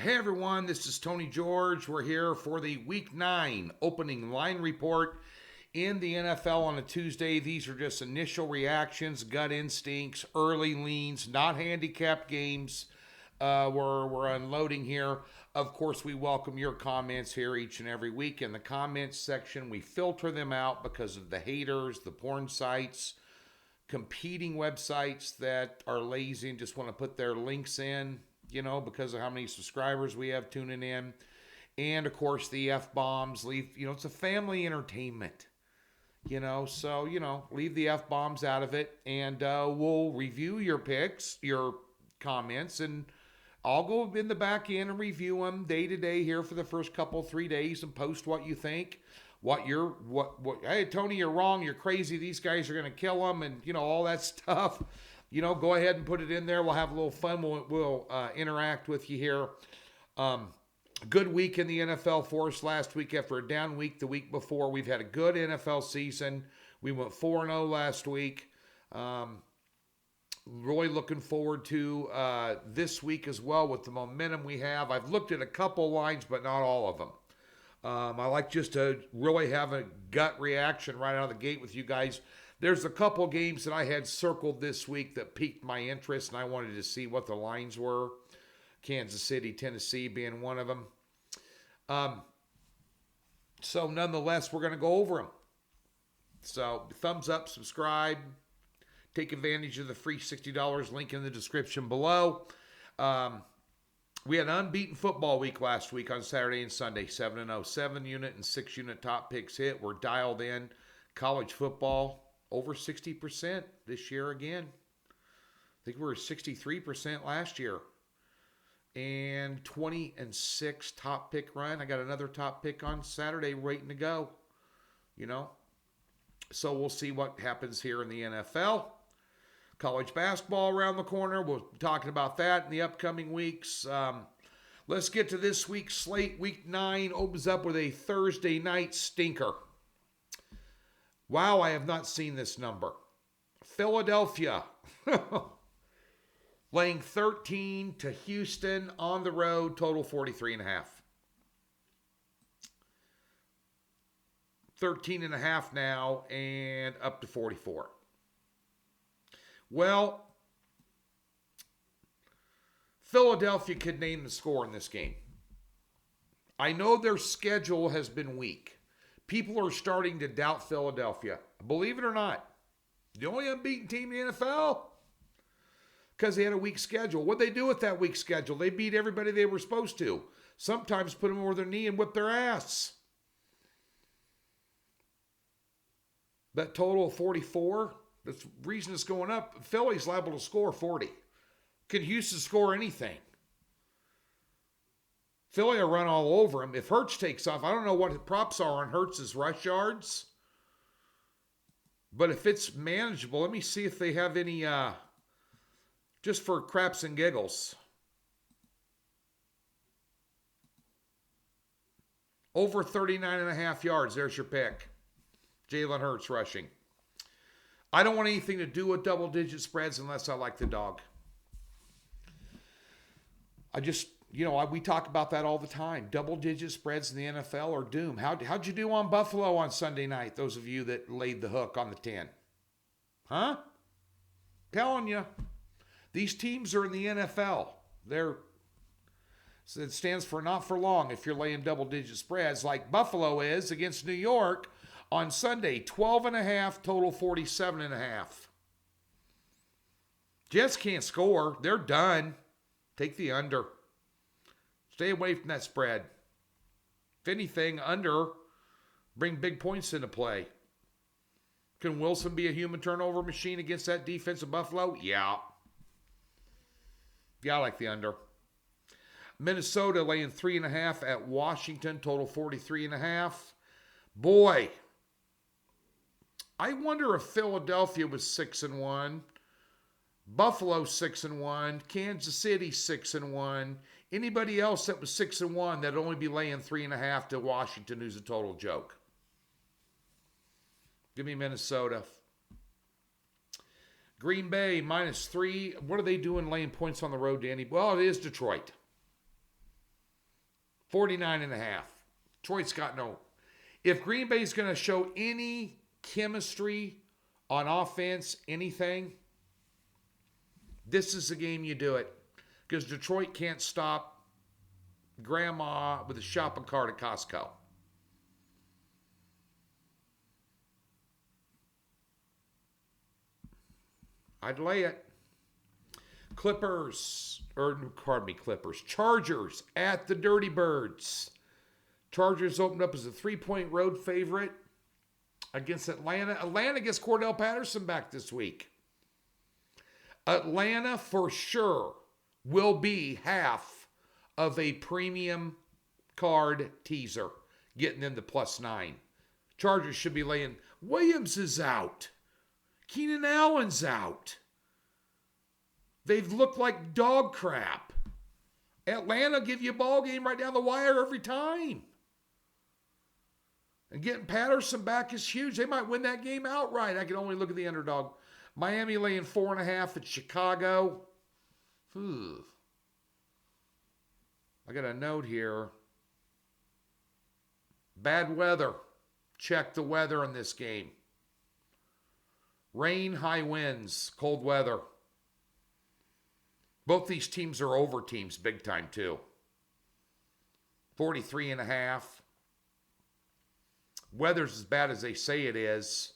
Hey everyone, this is Tony George. We're here for the Week 9 opening line report in the NFL on a Tuesday. These are just initial reactions, gut instincts, early leans, not handicapped games. We're unloading here. Of course, we welcome your comments here each and every week. In the comments section, we filter them out because of the haters, the porn sites, competing websites that are lazy and just want to put their links in, because of how many subscribers we have tuning in. And of course, the F-bombs leave, it's a family entertainment, so, leave the F-bombs out of it. And we'll review your picks, your comments, and I'll go in the back end and review them day to day here for the first 3 days and post what you think. Hey, Tony, you're wrong. You're crazy. These guys are going to kill them and, all that stuff. Go ahead and put it in there. We'll have a little fun. We'll interact with you here. Good week in the NFL for us last week after a down week the week before. We've had a good NFL season. We went 4-0 last week. Really looking forward to this week as well with the momentum we have. I've looked at a couple lines, but not all of them. I like just to really have a gut reaction right out of the gate with you guys. There's a couple games that I had circled this week that piqued my interest, and I wanted to see what the lines were. Kansas City, Tennessee being one of them. So nonetheless, we're going to go over them. So thumbs up, subscribe. Take advantage of the free $60 link in the description below. We had an unbeaten football week last week on Saturday and Sunday. 7-0, 7-unit and 6-unit top picks hit. We're dialed in. College football, over 60% this year again. I think we were 63% last year. And 20-6 top pick run. I got another top pick on Saturday waiting to go. So we'll see what happens here in the NFL. College basketball around the corner. We'll be talking about that in the upcoming weeks. Let's get to this week's slate. Week 9 opens up with a Thursday night stinker. Wow, I have not seen this number. Philadelphia laying 13 to Houston on the road, total 43.5. 13.5 now and up to 44. Well, Philadelphia could name the score in this game. I know their schedule has been weak. People are starting to doubt Philadelphia. Believe it or not, the only unbeaten team in the NFL because they had a weak schedule. What'd they do with that weak schedule? They beat everybody they were supposed to. Sometimes put them over their knee and whip their ass. That total of 44, the reason it's going up, Philly's liable to score 40. Can Houston score anything? Philly will run all over him. If Hurts takes off, I don't know what the props are on Hurts' rush yards. But if it's manageable, let me see if they have any, just for craps and giggles. Over 39.5 yards, there's your pick. Jalen Hurts rushing. I don't want anything to do with double-digit spreads unless I like the dog. We talk about that all the time. Double-digit spreads in the NFL are doomed. How'd you do on Buffalo on Sunday night, those of you that laid the hook on the 10? Huh? Telling you. These teams are in the NFL. It stands for not for long if you're laying double-digit spreads like Buffalo is against New York on Sunday. 12.5, total 47.5. Jets can't score. They're done. Take the under. Stay away from that spread. If anything, under, bring big points into play. Can Wilson be a human turnover machine against that defense of Buffalo? Yeah. Yeah, I like the under. Minnesota laying 3.5 at Washington, total 43.5. Boy, I wonder if Philadelphia was 6-1. Buffalo 6-1, Kansas City 6-1. Anybody else that was 6-1 that'd only be laying 3.5 to Washington, who's a total joke. Give me Minnesota. Green Bay -3. What are they doing laying points on the road, Danny? Well, it is Detroit. 49.5. Detroit's got no. If Green Bay's going to show any chemistry on offense, anything, this is the game you do it. Because Detroit can't stop Grandma with a shopping cart at Costco. I'd lay it. Clippers Chargers at the Dirty Birds. Chargers opened up as a 3-point road favorite against Atlanta. Atlanta gets Cordell Patterson back this week. Atlanta for sure will be half of a premium card teaser, getting them to +9. Chargers should be laying. Williams is out. Keenan Allen's out. They've looked like dog crap. Atlanta give you a ball game right down the wire every time. And getting Patterson back is huge. They might win that game outright. I can only look at the underdog. Miami laying 4.5 at Chicago. I got a note here. Bad weather. Check the weather in this game. Rain, high winds, cold weather. Both these teams are over teams big time too. 43.5. Weather's as bad as they say it is.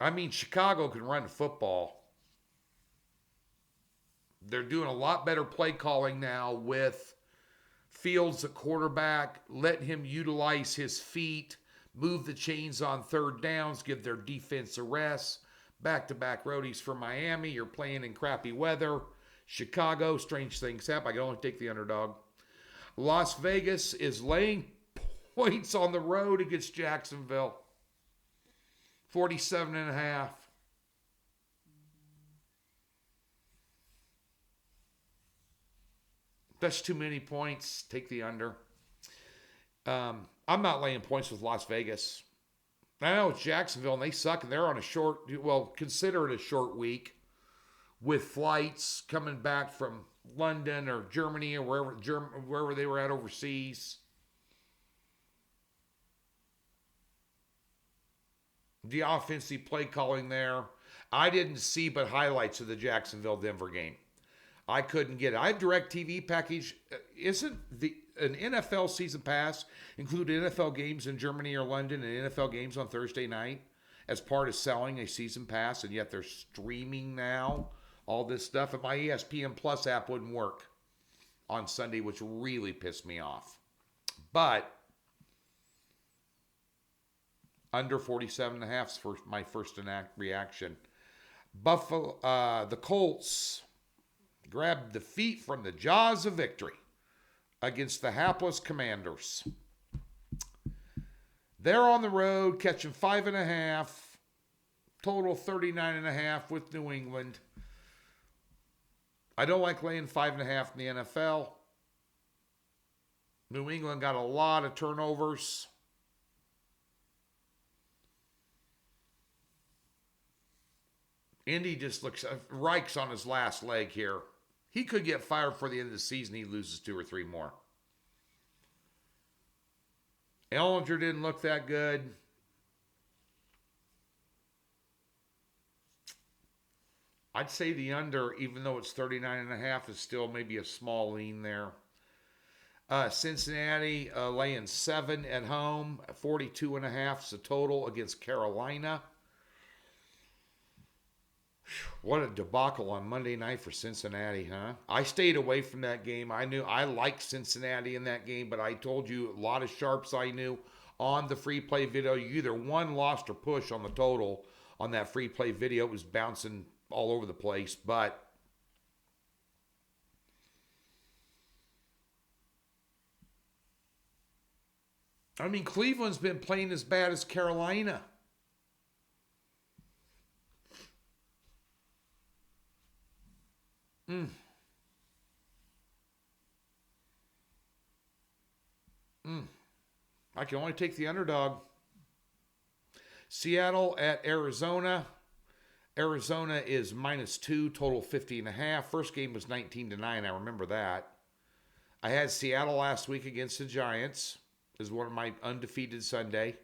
I mean, Chicago can run football. They're doing a lot better play calling now with Fields at quarterback, letting him utilize his feet, move the chains on third downs, give their defense a rest. Back-to-back roadies for Miami. You're playing in crappy weather. Chicago, strange things happen. I can only take the underdog. Las Vegas is laying points on the road against Jacksonville. 47.5. That's too many points. Take the under. I'm not laying points with Las Vegas. I know it's Jacksonville and they suck and they're on a short, well, consider it a short week with flights coming back from London or Germany or wherever they were at overseas. The offensive play calling there. I didn't see but highlights of the Jacksonville-Denver game. I couldn't get it. I have DirecTV package. Isn't an NFL season pass include NFL games in Germany or London and NFL games on Thursday night as part of selling a season pass, and yet they're streaming now all this stuff? And my ESPN Plus app wouldn't work on Sunday, which really pissed me off. But under 47.5 is for my first reaction. The Colts grabbed defeat from the jaws of victory against the hapless Commanders. They're on the road catching 5.5, total 39.5 with New England. I don't like laying 5.5 in the NFL. New England got a lot of turnovers. Indy just looks, Reich's on his last leg here. He could get fired for the end of the season. He loses 2 or 3 more. Ellinger didn't look that good. I'd say the under, even though it's 39.5, is still maybe a small lean there. Cincinnati laying 7 at home. 42.5 is the total against Carolina. What a debacle on Monday night for Cincinnati, huh? I stayed away from that game. I knew I liked Cincinnati in that game, but I told you a lot of sharps I knew on the free play video. You either won, lost, or push on the total on that free play video. It was bouncing all over the place, but I mean, Cleveland's been playing as bad as Carolina. I can only take the underdog. Seattle at Arizona. Arizona is -2, total 50.5. First game was 19-9. I remember that. I had Seattle last week against the Giants as one of my undefeated Sunday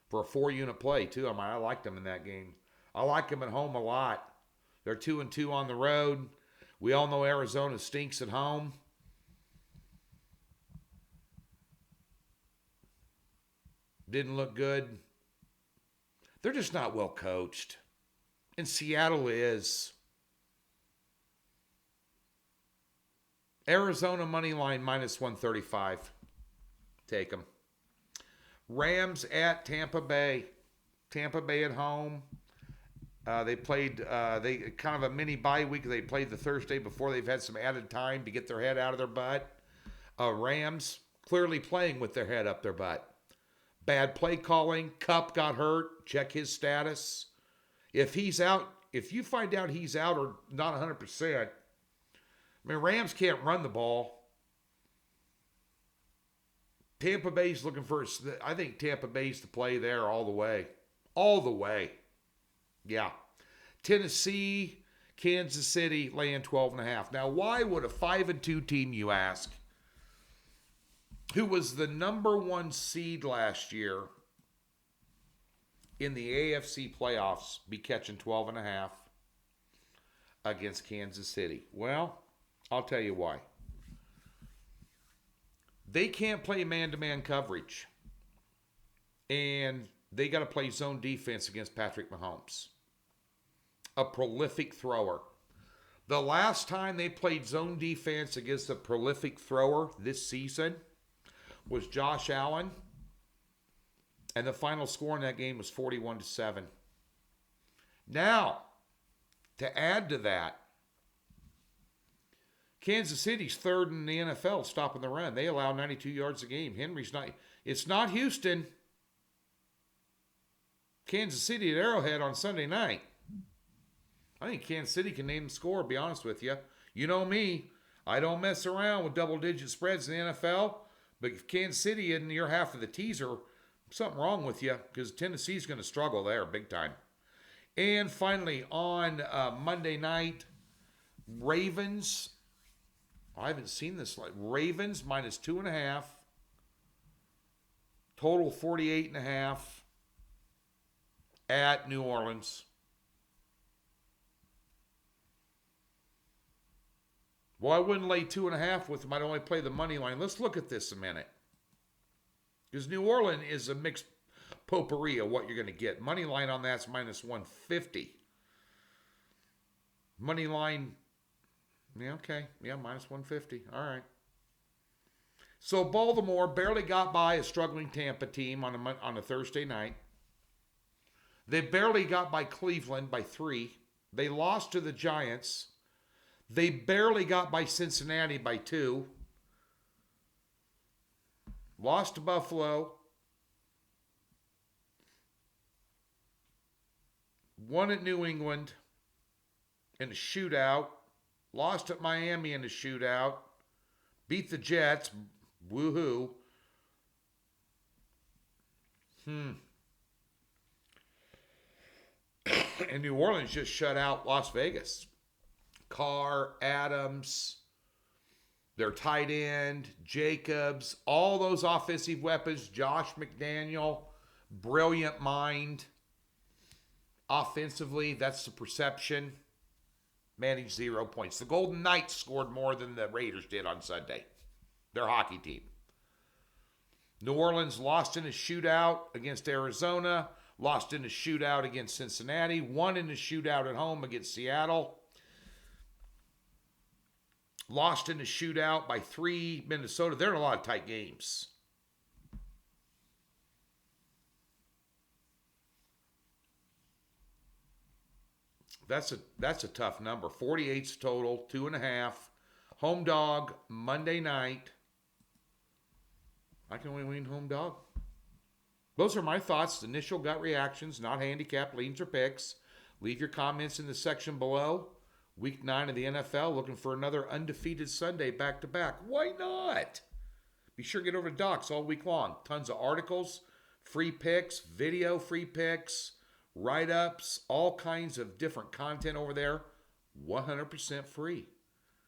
for a 4-unit play, too. I liked them in that game. I like them at home a lot. They're 2-2 on the road. We all know Arizona stinks at home. Didn't look good. They're just not well coached. And Seattle is. Arizona money line minus 135. Take them. Rams at Tampa Bay. Tampa Bay at home. They played they kind of a mini bye week. They played the Thursday before. They've had some added time to get their head out of their butt. Rams clearly playing with their head up their butt. Bad play calling. Kupp got hurt. Check his status. If he's out, if you find out he's out or not 100%, I mean, Rams can't run the ball. Tampa Bay's looking for, I think Tampa Bay's the play there all the way. All the way. Yeah. Tennessee, Kansas City laying 12.5. Now, why would a 5-2 team, you ask, who was the number 1 seed last year in the AFC playoffs, be catching 12.5 against Kansas City? Well, I'll tell you why. They can't play man-to-man coverage. And they got to play zone defense against Patrick Mahomes. A prolific thrower. The last time they played zone defense against a prolific thrower this season was Josh Allen. And the final score in that game was 41-7. Now, to add to that, Kansas City's third in the NFL stopping the run. They allow 92 yards a game. Henry's not. It's not Houston. Kansas City at Arrowhead on Sunday night. I think Kansas City can name the score, to be honest with you. You know me. I don't mess around with double-digit spreads in the NFL. But if Kansas City isn't your half of the teaser, something wrong with you, because Tennessee's going to struggle there big time. And finally, on Monday night, Ravens. I haven't seen this. Ravens minus 2.5. Total 48.5 at New Orleans. Well, I wouldn't lay 2.5 with them. I'd only play the money line. Let's look at this a minute. Because New Orleans is a mixed potpourri of what you're going to get. Money line on that's minus 150. Money line, yeah, okay. Yeah, minus 150. All right. So Baltimore barely got by a struggling Tampa team on a Thursday night. They barely got by Cleveland by 3. They lost to the Giants. They barely got by Cincinnati by 2. Lost to Buffalo. Won at New England in a shootout. Lost at Miami in a shootout. Beat the Jets. Woohoo. And New Orleans just shut out Las Vegas. Carr, Adams, their tight end, Jacobs, all those offensive weapons, Josh McDaniel, brilliant mind. Offensively, that's the perception. Managed 0 points. The Golden Knights scored more than the Raiders did on Sunday. Their hockey team. New Orleans lost in a shootout against Arizona. Lost in a shootout against Cincinnati. Won in a shootout at home against Seattle. Lost in a shootout by 3, Minnesota. They're in a lot of tight games. That's a tough number. 48's total, 2.5. Home dog, Monday night. I can only win home dog. Those are my thoughts, initial gut reactions, not handicapped leans or picks. Leave your comments in the section below. Week 9 of the NFL, looking for another undefeated Sunday back-to-back. Why not? Be sure to get over to Docs all week long. Tons of articles, free picks, video free picks, write-ups, all kinds of different content over there. 100% free.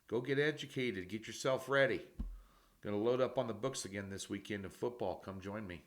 Go get educated. Get yourself ready. Going to load up on the books again this weekend of football. Come join me.